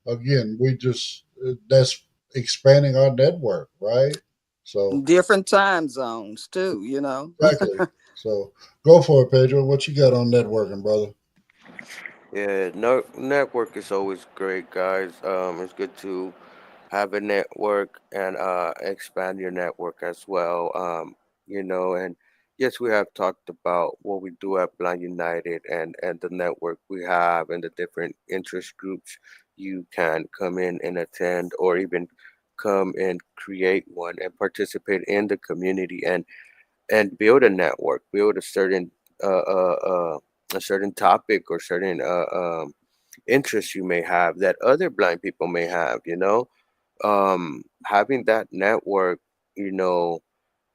again, we just that's expanding our network, right? So Different time zones too. exactly. So go for it, Pedro. What you got on networking, brother? Yeah, no, network is always great, guys. It's good to have a network and expand your network as well. And yes, we have talked about what we do at Blind United and the network we have and the different interest groups you can come in and attend or even come and create one and participate in the community and build a network, build uh, uh, uh, a certain topic or certain interests you may have that other blind people may have. Having that network, you know,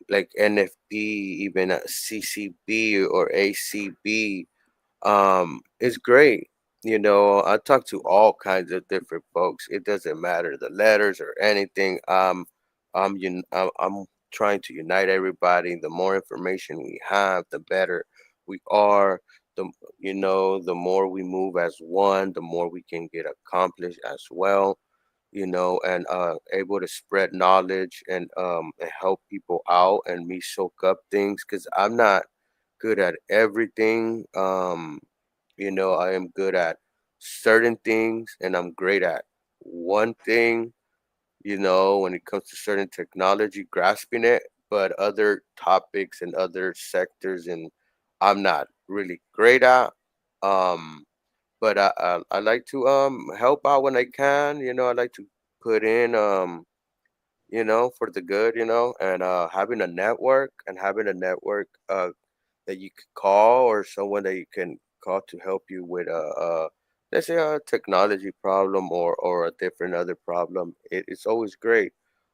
like NFB, even a CCB or ACB, it's great. I talk to all kinds of different folks. It doesn't matter the letters or anything. I'm trying to unite everybody. The more information we have, the better we are. The more we move as one, the more we can get accomplished as well. And able to spread knowledge and help people out and me soak up things because I'm not good at everything. I am good at certain things and I'm great at one thing, when it comes to certain technology, grasping it, but other topics and other sectors and I'm not really great at. Um, but I like to help out when I can, I like to put in for the good, and having a network that you could call or someone that you can call to help you with let's say a technology problem or a different other problem. It's always great.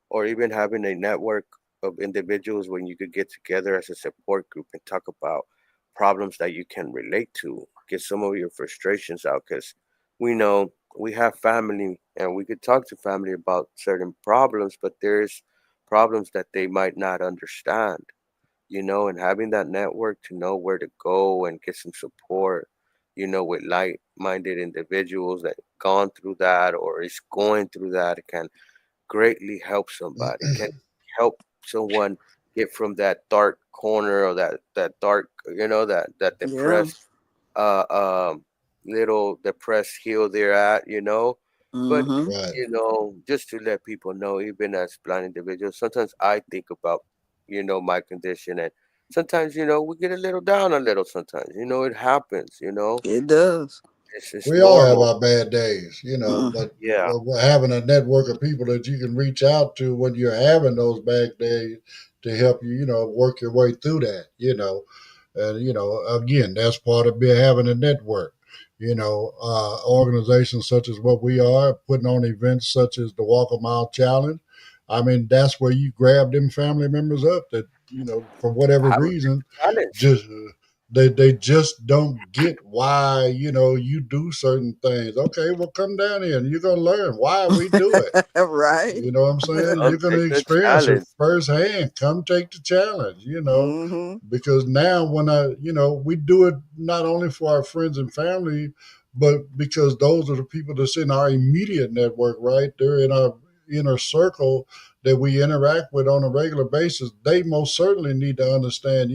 Or even having a network of individuals when you could get together as a support group and talk about problems that you can relate to, get some of your frustrations out because we know we have family and we could talk to family about certain problems, but there's problems that they might not understand, and having that network to know where to go and get some support, with like-minded individuals that gone through that or is going through that can greatly help somebody, can help someone get from that dark corner or that dark, that Yeah. depressed uh little depressed hill they're at, but Mm-hmm. Right. just to let people know, even as blind individuals, sometimes I think about, my condition and sometimes, we get a little down a little sometimes, it happens, It does. it's We all have normal. our bad days, Mm. but Yeah. having a network of people that you can reach out to when you're having those bad days to help you, work your way through that, and again, that's part of having a network. Organizations such as what we are putting on events such as the Walk a Mile Challenge. I mean, that's where you grab them family members up that for whatever Have a reason, challenge. just they just don't get why you do certain things. Okay, well, come down here and you're gonna learn why we do it. Right. You know what I'm saying? Don't You're going take to the experience it challenge. firsthand. Come take the challenge, Mm-hmm. because now when we do it not only for our friends and family, but because those are the people that's in our immediate network, right? They're in our inner circle that we interact with on a regular basis. They most certainly need to understand,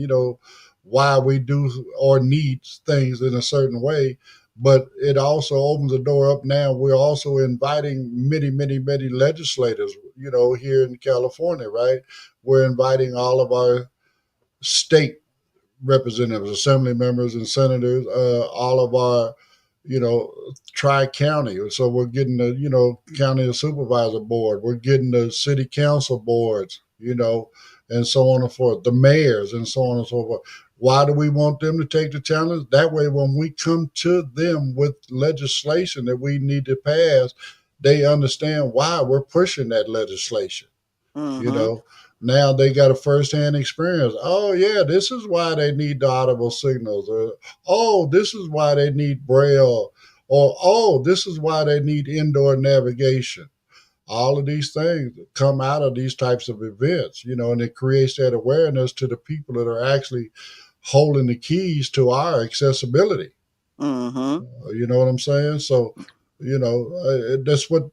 why we do or need things in a certain way, but it also opens the door up. Now we're also inviting many, many, many legislators, here in California, right? We're inviting all of our state representatives, assembly members, and senators, all of our, tri-county. So we're getting the, county supervisor board. We're getting the city council boards, and so on and so forth, the mayors and so on and so forth. Why do we want them to take the challenge? That way, when we come to them with legislation that we need to pass, they understand why we're pushing that legislation. Mm-hmm. Now they got a firsthand experience. Oh yeah, this is why they need the audible signals, or oh, this is why they need braille, or oh, this is why they need indoor navigation. All of these things come out of these types of events, and it creates that awareness to the people that are actually holding the keys to our accessibility. Mm-hmm. You know what I'm saying? So, that's what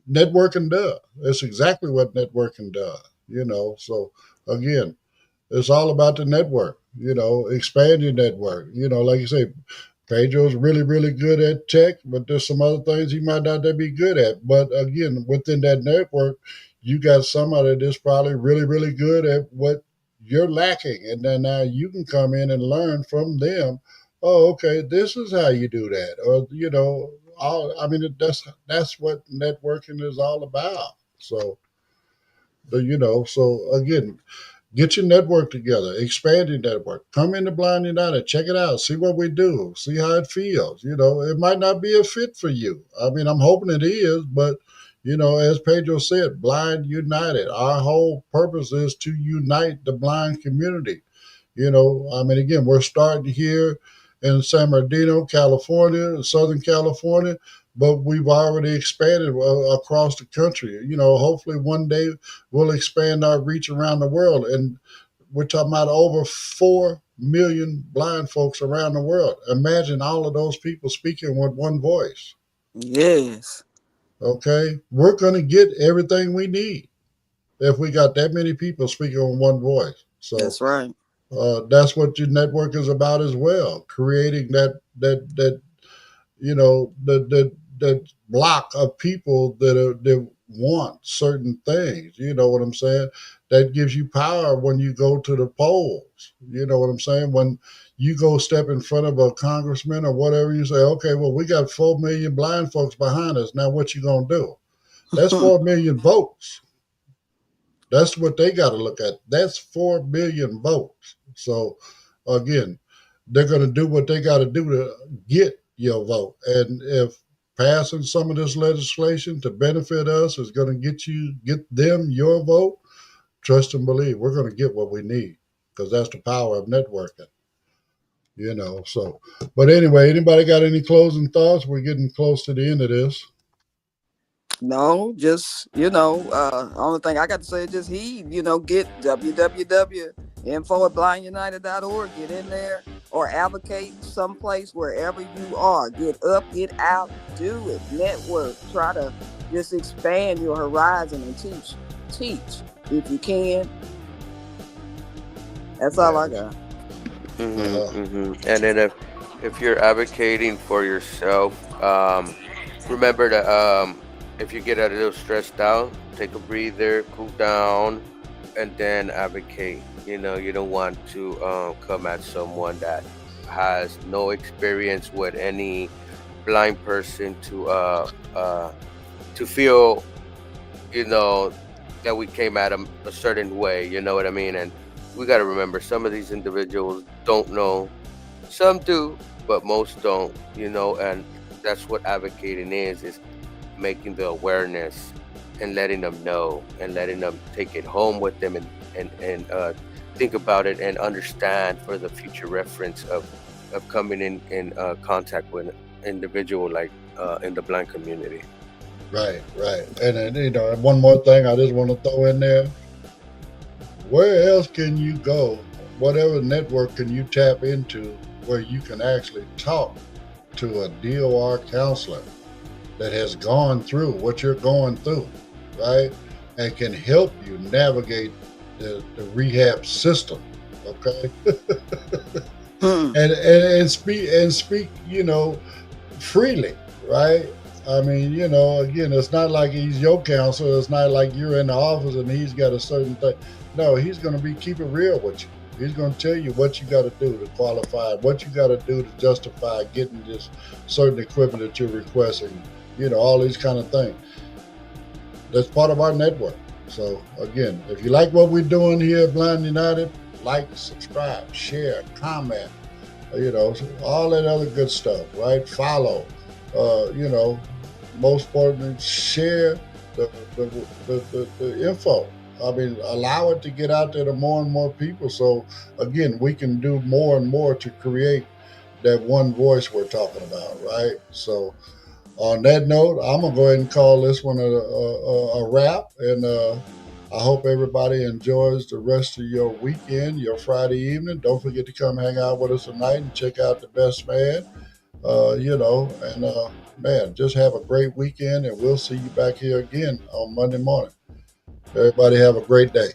networking does. That's exactly what networking does. So again, it's all about the network. Expand your network. Like you say, Pedro's really, really good at tech, but there's some other things he might not be good at. But again, within that network, you got somebody that's probably really, really good at what you're lacking, and then now you can come in and learn from them. Oh, okay, this is how you do that, or I mean, that's what networking is all about. So, so again, get your network together, expand your network. Come into Blind United, check it out, see what we do, see how it feels. It might not be a fit for you. I mean, I'm hoping it is, but as Pedro said, Blind United, our whole purpose is to unite the blind community. I mean, again, we're starting here in San Bernardino, California, Southern California, but we've already expanded across the country. Hopefully one day we'll expand our reach around the world. And we're talking about over 4 million blind folks around the world. Imagine all of those people speaking with one voice. Yes. Okay. We're going to get everything we need if we got that many people speaking on one voice. So That's right. that's what your network is about as well. Creating that that block of people that want certain things. You know what I'm saying? That gives you power when you go to the polls. You know what I'm saying? When you go step in front of a congressman or whatever, you say, okay, well, we got 4 million blind folks behind us. Now what you gonna do? That's 4 million votes. That's what they got to look at. That's 4 million votes. So again, they're going to do what they got to do to get your vote. And if passing some of this legislation to benefit us is going to get them your vote, trust and believe we're going to get what we need, because that's the power of networking. So, but anyway, anybody got any closing thoughts? We're getting close to the end of this. No, just only thing I got to say is just get www.info@blindunited.org. Get in there or advocate someplace wherever you are. Get up, get out, do it. Network. Try to just expand your horizon and teach if you can. That's all I got. And then if you're advocating for yourself, remember to if you get a little stressed out, take a breather, cool down, and then advocate. You don't want to come at someone that has no experience with any blind person to feel, that we came at them a certain way. You know what I mean? And we got to remember, some of these individuals don't know. Some do, but most don't. And that's what advocating is making the awareness and letting them know and letting them take it home with them and think about it and understand for the future reference of coming in contact with an individual like in the blind community. Right. And then, one more thing I just want to throw in there. Where else can you go? Whatever network can you tap into where you can actually talk to a DOR counselor that has gone through what you're going through, right? And can help you navigate the rehab system, okay? and speak, freely, right? I mean, again, it's not like he's your counselor. It's not like you're in the office and he's got a certain thing. No, he's going to keep it real with you. He's going to tell you what you got to do to qualify, what you got to do to justify getting this certain equipment that you're requesting. All these kind of things. That's part of our network. So again, if you like what we're doing here at Blind United, like, subscribe, share, comment, all that other good stuff, right? Follow, most importantly, share the, the info. I mean, allow it to get out there to more and more people. So again, we can do more and more to create that one voice we're talking about, right? So on that note, I'm gonna go ahead and call this one a wrap, and I hope everybody enjoys the rest of your weekend, your Friday evening. Don't forget to come hang out with us tonight and check out the best man. And man, just have a great weekend, and we'll see you back here again on Monday morning. Everybody have a great day.